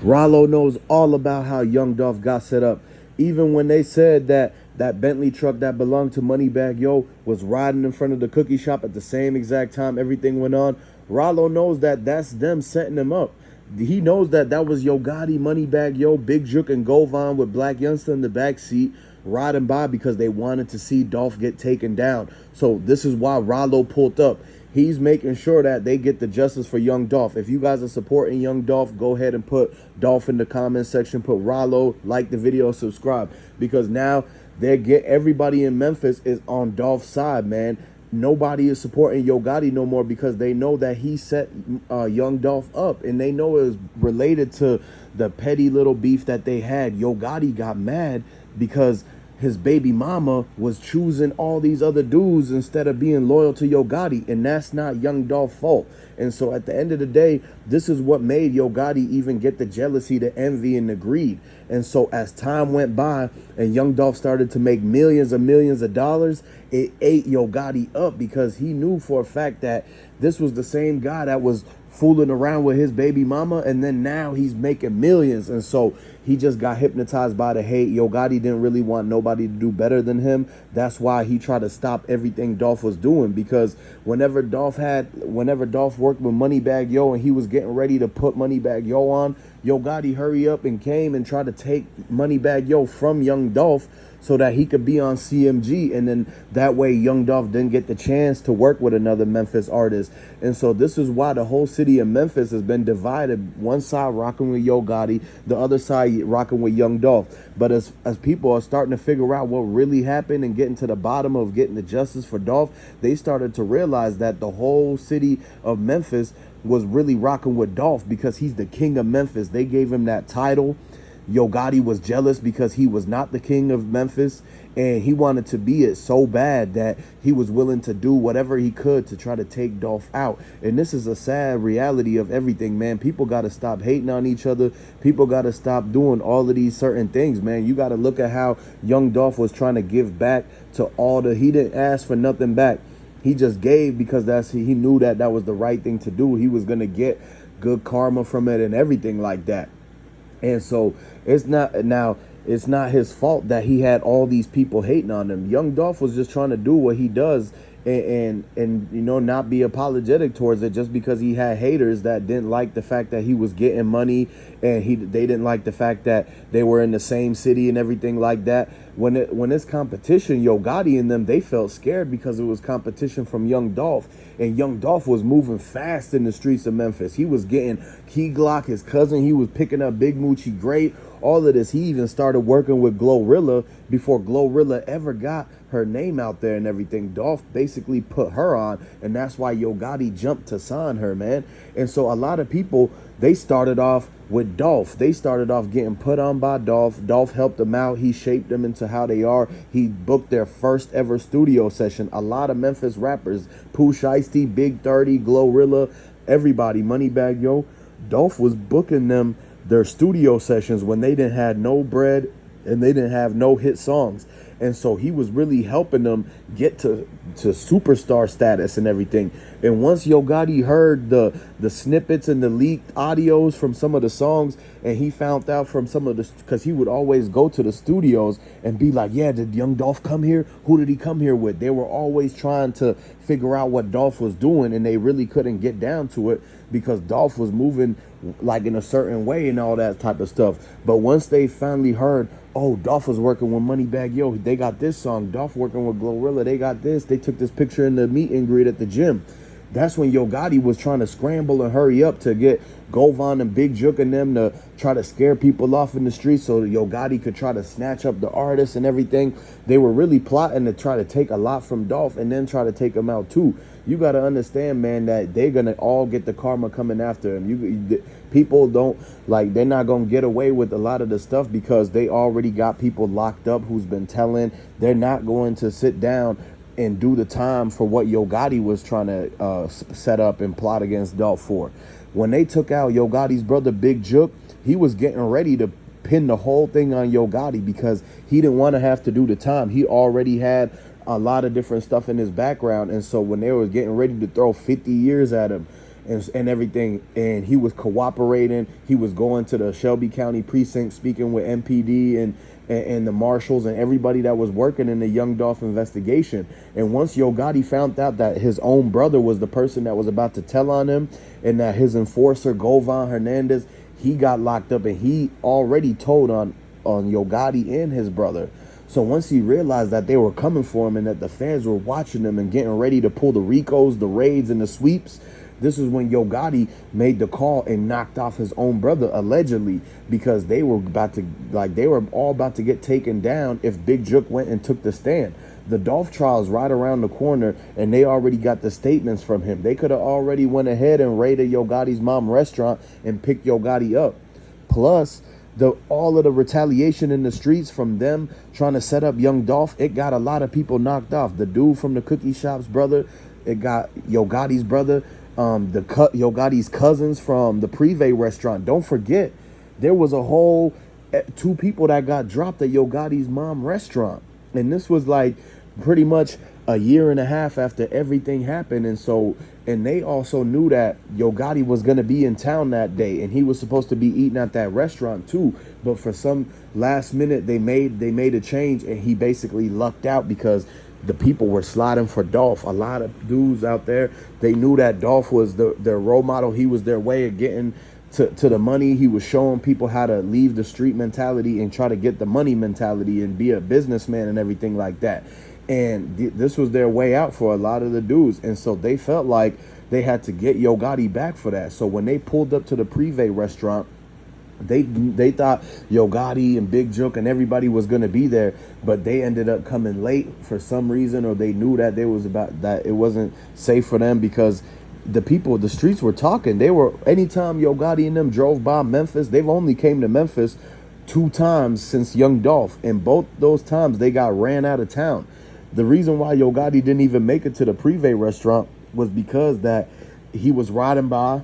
Ralo knows all about how Young Dolph got set up. Even when they said that that Bentley truck that belonged to Moneybagg Yo was riding in front of the cookie shop at the same exact time everything went on, Ralo knows that that's them setting him up. He knows that that was Yo Gotti, Moneybagg Yo, Big Juke, and Govan with Black Youngster in the back seat riding by because they wanted to see Dolph get taken down. So this is why Ralo pulled up. He's making sure that they get the justice for Young Dolph. If you guys are supporting Young Dolph, go ahead and put Dolph in the comment section. Put Ralo, like the video, subscribe. Because now everybody in Memphis is on Dolph's side, man. Nobody is supporting Yo Gotti no more because they know that he set Young Dolph up. And they know it was related to the petty little beef that they had. Yo Gotti got mad because his baby mama was choosing all these other dudes instead of being loyal to Yo Gotti, and that's not Young Dolph's fault. And so at the end of the day, this is what made Yo Gotti even get the jealousy, the envy, and the greed. And so as time went by and Young Dolph started to make millions of dollars, it ate Yo Gotti up because he knew for a fact that this was the same guy that was fooling around with his baby mama, and then now he's making millions. And so he just got hypnotized by the hate. Yo Gotti didn't really want nobody to do better than him. That's why he tried to stop everything Dolph was doing, because whenever Dolph worked with Moneybagg Yo and he was getting ready to put Moneybagg Yo on, Yo Gotti hurry up and came and tried to take Moneybagg Yo from Young Dolph so that he could be on CMG, and then that way Young Dolph didn't get the chance to work with another Memphis artist. And so this is why the whole city of Memphis has been divided. One side rocking with Yo Gotti, the other side rocking with Young Dolph. But as people are starting to figure out what really happened and getting to the bottom of getting the justice for Dolph, they started to realize that the whole city of Memphis was really rocking with Dolph because he's the king of Memphis. They gave him that title. Yo Gotti was jealous because he was not the king of Memphis, and he wanted to be it so bad that he was willing to do whatever he could to try to take Dolph out. And this is a sad reality of everything, man. People got to stop hating on each other. People got to stop doing all of these certain things, man. You got to look at how Young Dolph was trying to give back to he didn't ask for nothing back. He just gave because he knew that was the right thing to do. He was going to get good karma from it and everything like that. And so it's not his fault that he had all these people hating on him. Young Dolph was just trying to do what he does and you know, not be apologetic towards it just because he had haters that didn't like the fact that he was getting money, and they didn't like the fact that they were in the same city and everything like that. When it's competition, Yo Gotti and them, they felt scared because it was competition from Young Dolph, and Young Dolph was moving fast in the streets of Memphis. He was getting Key Glock, his cousin. He was picking up Big Moochie Great, all of this. He even started working with Glorilla before Glorilla ever got her name out there and everything. Dolph basically put her on, and that's why Yo Gotti jumped to sign her, man. And so a lot of people, they started off with Dolph. They started off getting put on by Dolph. Dolph helped them out. He shaped them into how they are. He booked their first ever studio session. A lot of Memphis rappers, Pooh Shiesty, Big 30, Glorilla, everybody, Moneybagg Yo, Dolph was booking them their studio sessions when they didn't have no bread and they didn't have no hit songs. And so he was really helping them get to superstar status and everything. And once Yo Gotti heard the snippets and the leaked audios from some of the songs, and he found out from some of the, because he would always go to the studios and be like, yeah, did Young Dolph come here? Who did he come here with? They were always trying to figure out what Dolph was doing, and they really couldn't get down to it because Dolph was moving like in a certain way and all that type of stuff. But once they finally heard, oh, Dolph was working with Moneybagg Yo, they got this song. Dolph working with Glorilla, they got this. They took this picture in the meet and greet at the gym. That's when Yo Gotti was trying to scramble and hurry up to get Govan and Big Juke and them to try to scare people off in the streets so that Yo Gotti could try to snatch up the artists and everything. They were really plotting to try to take a lot from Dolph and then try to take him out too. You got to understand, man, that they're going to all get the karma coming after him. People don't, like, they're not going to get away with a lot of the stuff because they already got people locked up who's been telling. They're not going to sit down and do the time for what Yo Gotti was trying to set up and plot against Dolph for. When they took out Yo Gotti's brother Big Juke, he was getting ready to pin the whole thing on Yo Gotti because he didn't want to have to do the time. He already had a lot of different stuff in his background, and so when they were getting ready to throw 50 years at him, and everything. And he was cooperating. He was going to the Shelby County precinct, speaking with MPD and the marshals and everybody that was working in the Young Dolph investigation. And once Yo Gotti found out that his own brother was the person that was about to tell on him, and that his enforcer, Govan Hernandez, he got locked up, and he already told on Yo Gotti and his brother. So once he realized that they were coming for him and that the feds were watching him and getting ready to pull the RICOs, the raids, and the sweeps, this is when Yo Gotti made the call and knocked off his own brother, allegedly, because they were all about to get taken down if Big Jook went and took the stand. The Dolph trial's right around the corner, and they already got the statements from him. They could have already went ahead and raided Yo Gotti's mom restaurant and picked Yo Gotti up. Plus, all of the retaliation in the streets from them trying to set up Young Dolph, it got a lot of people knocked off. The dude from the cookie shop's brother, it got Yo Gotti's brother, Yo Gotti's cousins from the Privé restaurant. Don't forget, there was a whole 2 people that got dropped at Yo Gotti's mom restaurant. And this was like pretty much a year and a half after everything happened. And they also knew that Yo Gotti was going to be in town that day, and he was supposed to be eating at that restaurant too. But for some last minute, they made a change, and he basically lucked out because the people were sliding for Dolph. A lot of dudes out there, they knew that Dolph was their role model. He was their way of getting to the money. He was showing people how to leave the street mentality and try to get the money mentality and be a businessman and everything like that. And this was their way out for a lot of the dudes. And so they felt like they had to get Yo Gotti back for that. So when they pulled up to the Privé restaurant, they thought Yo Gotti and Big Jook and everybody was going to be there, but they ended up coming late for some reason, or they knew that it wasn't safe for them because the streets were talking. Anytime Yo Gotti and them drove by Memphis, they've only came to Memphis 2 times since Young Dolph, and both those times they got ran out of town. The reason why Yo Gotti didn't even make it to the Privé restaurant was because that he was riding by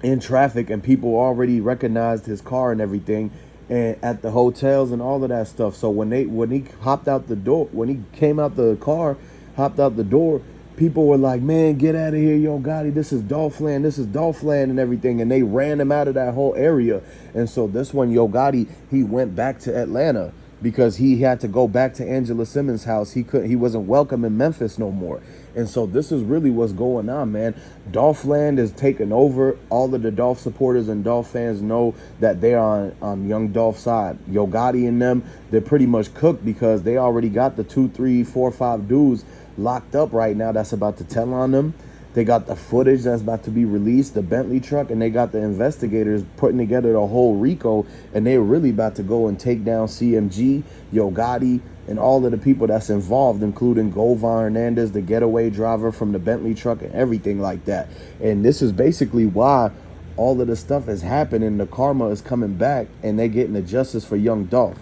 in traffic and people already recognized his car and everything, and at the hotels and all of that stuff. So when he hopped out the door, when he came out the car, hopped out the door, people were like, man, get out of here, Yo Gotti, this is Dolph land and everything, and they ran him out of that whole area. And so this one, Yo Gotti, he went back to Atlanta because he had to go back to Angela Simmons' house. He wasn't welcome in Memphis no more. And so this is really what's going on, man. Dolph land is taking over. All of the Dolph supporters and Dolph fans know that they're on Young Dolph's side. Yo Gotti and them, they're pretty much cooked because they already got the 2, 3, 4, 5 dudes locked up right now that's about to tell on them. They got the footage that's about to be released, the Bentley truck, and they got the investigators putting together the whole RICO, and they're really about to go and take down CMG, Yo Gotti, and all of the people that's involved, including Govan Hernandez, the getaway driver from the Bentley truck, and everything like that. And this is basically why all of the stuff is happening. The karma is coming back, and they're getting the justice for Young Dolph.